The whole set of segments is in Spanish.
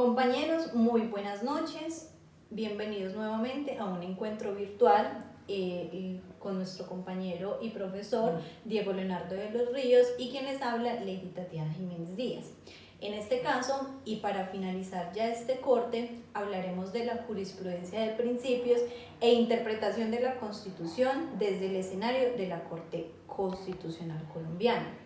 Compañeros, muy buenas noches. Bienvenidos nuevamente a un encuentro virtual con nuestro compañero y profesor Diego Leonardo de los Ríos y quien les habla, Lady Tatiana Jiménez Díaz. En este caso, y para finalizar ya este corte, hablaremos de la jurisprudencia de principios e interpretación de la Constitución desde el escenario de la Corte Constitucional Colombiana.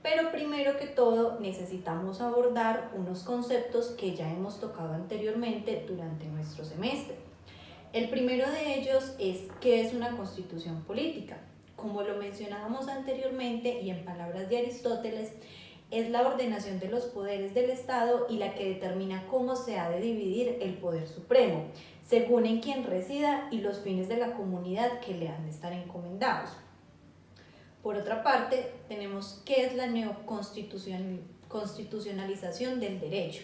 Pero primero que todo necesitamos abordar unos conceptos que ya hemos tocado anteriormente durante nuestro semestre. El primero de ellos es ¿qué es una constitución política? Como lo mencionábamos anteriormente y en palabras de Aristóteles, es la ordenación de los poderes del Estado y la que determina cómo se ha de dividir el poder supremo, según en quién resida y los fines de la comunidad que le han de estar encomendados. Por otra parte, tenemos qué es la neoconstitucionalización del derecho,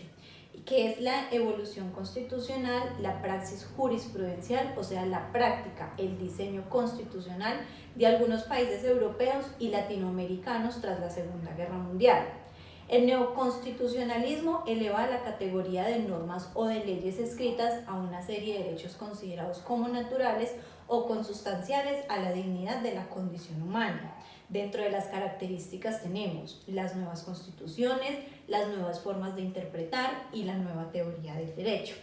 que es la evolución constitucional, la praxis jurisprudencial, o sea, la práctica, el diseño constitucional de algunos países europeos y latinoamericanos tras la Segunda Guerra Mundial. El neoconstitucionalismo eleva a la categoría de normas o de leyes escritas a una serie de derechos considerados como naturales o consustanciales a la dignidad de la condición humana. Dentro de las características tenemos las nuevas constituciones, las nuevas formas de interpretar y la nueva teoría del derecho.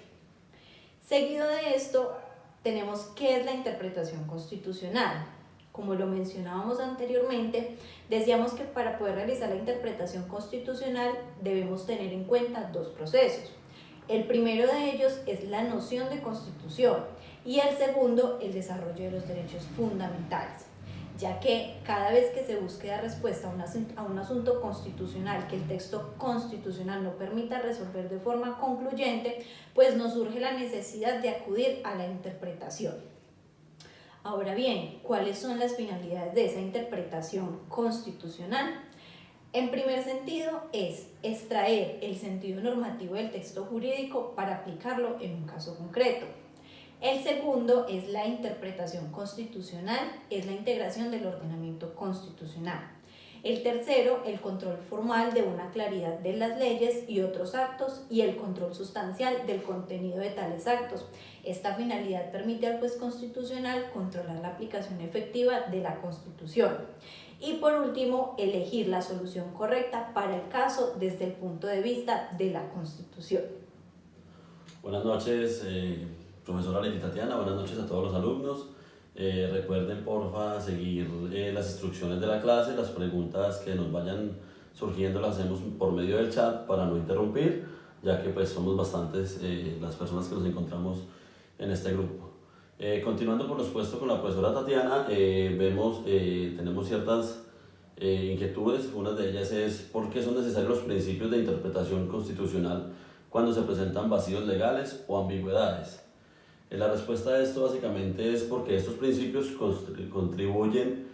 Seguido de esto, tenemos qué es la interpretación constitucional. Como lo mencionábamos anteriormente, decíamos que para poder realizar la interpretación constitucional debemos tener en cuenta dos procesos. El primero de ellos es la noción de constitución y el segundo, el desarrollo de los derechos fundamentales, ya que cada vez que se busque dar respuesta a un asunto constitucional que el texto constitucional no permita resolver de forma concluyente, pues nos surge la necesidad de acudir a la interpretación. Ahora bien, ¿cuáles son las finalidades de esa interpretación constitucional? En primer sentido, es extraer el sentido normativo del texto jurídico para aplicarlo en un caso concreto. El segundo es la interpretación constitucional, es la integración del ordenamiento constitucional. El tercero, el control formal de una claridad de las leyes y otros actos y el control sustancial del contenido de tales actos. Esta finalidad permite al juez constitucional controlar la aplicación efectiva de la Constitución. Y por último, elegir la solución correcta para el caso desde el punto de vista de la Constitución. Buenas noches, profesora Lady Tatiana, buenas noches a todos los alumnos. Recuerden porfa seguir las instrucciones de la clase, las preguntas que nos vayan surgiendo las hacemos por medio del chat para no interrumpir, ya que pues somos bastantes las personas que nos encontramos en este grupo. Continuando por lo expuesto con la profesora Tatiana, tenemos ciertas inquietudes. Una de ellas es ¿por qué son necesarios los principios de interpretación constitucional cuando se presentan vacíos legales o ambigüedades? La respuesta a esto básicamente es porque estos principios contribuyen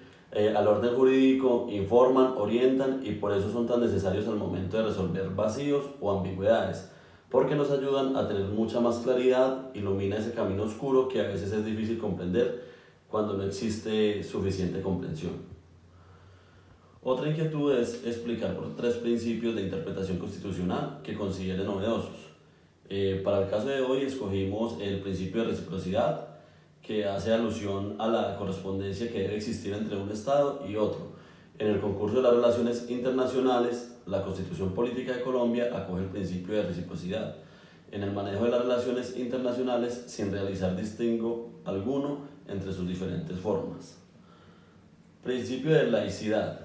al orden jurídico, informan, orientan y por eso son tan necesarios al momento de resolver vacíos o ambigüedades, porque nos ayudan a tener mucha más claridad, ilumina ese camino oscuro que a veces es difícil comprender cuando no existe suficiente comprensión. Otra inquietud es explicar por 3 principios de interpretación constitucional que considere novedosos. Para el caso de hoy escogimos el principio de reciprocidad, que hace alusión a la correspondencia que debe existir entre un Estado y otro. En el concurso de las relaciones internacionales, la Constitución Política de Colombia acoge el principio de reciprocidad en el manejo de las relaciones internacionales sin realizar distingo alguno entre sus diferentes formas. Principio de laicidad.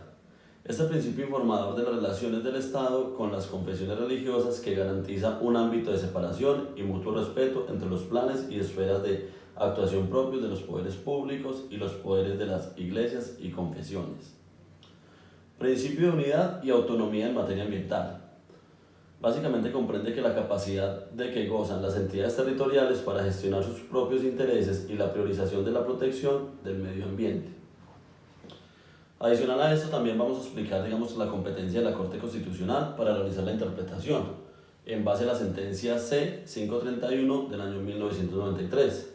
Este principio informador de las relaciones del Estado con las confesiones religiosas que garantiza un ámbito de separación y mutuo respeto entre los planes y esferas de actuación propios de los poderes públicos y los poderes de las iglesias y confesiones. Principio de unidad y autonomía en materia ambiental. Básicamente comprende que la capacidad de que gozan las entidades territoriales para gestionar sus propios intereses y la priorización de la protección del medio ambiente. Adicional a esto también vamos a explicar la competencia de la Corte Constitucional para realizar la interpretación en base a la sentencia C-531 del año 1993,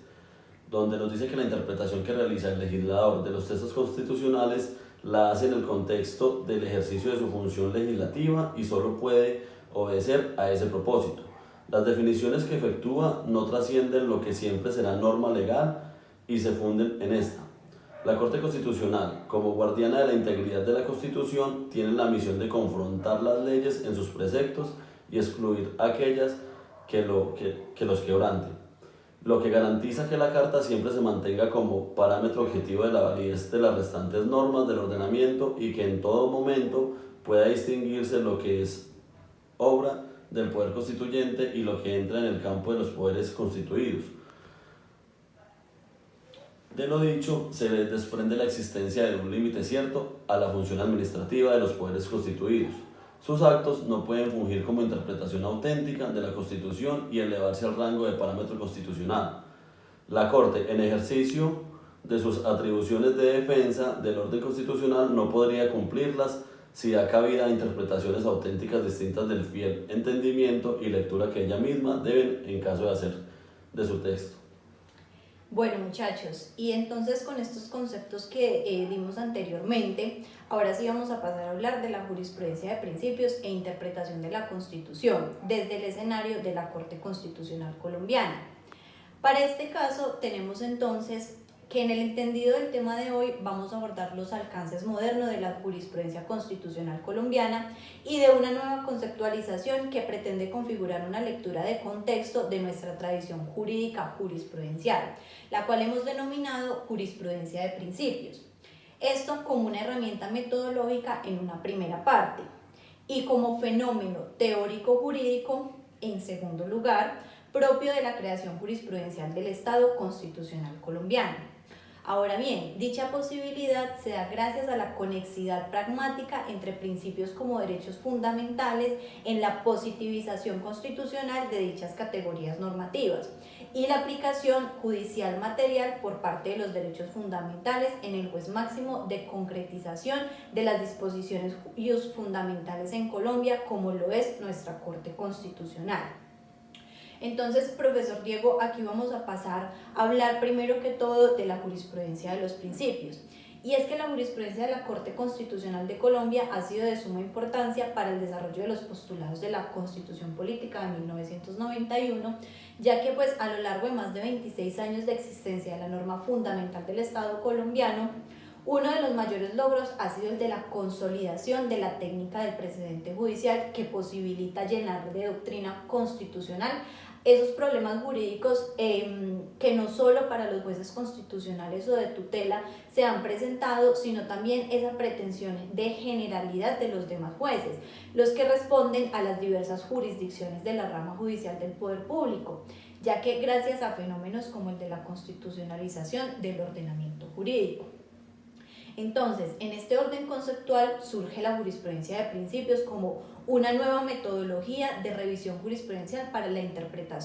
donde nos dice que la interpretación que realiza el legislador de los textos constitucionales la hace en el contexto del ejercicio de su función legislativa y solo puede obedecer a ese propósito. Las definiciones que efectúa no trascienden lo que siempre será norma legal y se funden en esta. La Corte Constitucional, como guardiana de la integridad de la Constitución, tiene la misión de confrontar las leyes en sus preceptos y excluir aquellas que los quebranten, lo que garantiza que la Carta siempre se mantenga como parámetro objetivo de la validez de las restantes normas del ordenamiento y que en todo momento pueda distinguirse lo que es obra del poder constituyente y lo que entra en el campo de los poderes constituidos. De lo dicho, se desprende la existencia de un límite cierto a la función administrativa de los poderes constituidos. Sus actos no pueden fungir como interpretación auténtica de la Constitución y elevarse al rango de parámetro constitucional. La Corte, en ejercicio de sus atribuciones de defensa del orden constitucional, no podría cumplirlas si da cabida a interpretaciones auténticas distintas del fiel entendimiento y lectura que ella misma deben en caso de hacer de su texto. Bueno, muchachos, y entonces con estos conceptos que dimos anteriormente, ahora sí vamos a pasar a hablar de la jurisprudencia de principios e interpretación de la Constitución desde el escenario de la Corte Constitucional Colombiana. Para este caso tenemos entonces que en el entendido del tema de hoy vamos a abordar los alcances modernos de la jurisprudencia constitucional colombiana y de una nueva conceptualización que pretende configurar una lectura de contexto de nuestra tradición jurídica jurisprudencial, la cual hemos denominado jurisprudencia de principios. Esto como una herramienta metodológica en una primera parte y como fenómeno teórico jurídico en segundo lugar, propio de la creación jurisprudencial del Estado constitucional colombiano. Ahora bien, dicha posibilidad se da gracias a la conexidad pragmática entre principios como derechos fundamentales en la positivización constitucional de dichas categorías normativas y la aplicación judicial material por parte de los derechos fundamentales en el juez máximo de concretización de las disposiciones fundamentales en Colombia, como lo es nuestra Corte Constitucional. Entonces, profesor Diego, aquí vamos a pasar a hablar primero que todo de la jurisprudencia de los principios. Y es que la jurisprudencia de la Corte Constitucional de Colombia ha sido de suma importancia para el desarrollo de los postulados de la Constitución Política de 1991, ya que pues a lo largo de más de 26 años de existencia de la norma fundamental del Estado colombiano, uno de los mayores logros ha sido el de la consolidación de la técnica del precedente judicial que posibilita llenar de doctrina constitucional esos problemas jurídicos que no solo para los jueces constitucionales o de tutela se han presentado, sino también esa pretensión de generalidad de los demás jueces, los que responden a las diversas jurisdicciones de la rama judicial del poder público, ya que gracias a fenómenos como el de la constitucionalización del ordenamiento jurídico. Entonces, en este orden conceptual surge la jurisprudencia de principios como una nueva metodología de revisión jurisprudencial para la interpretación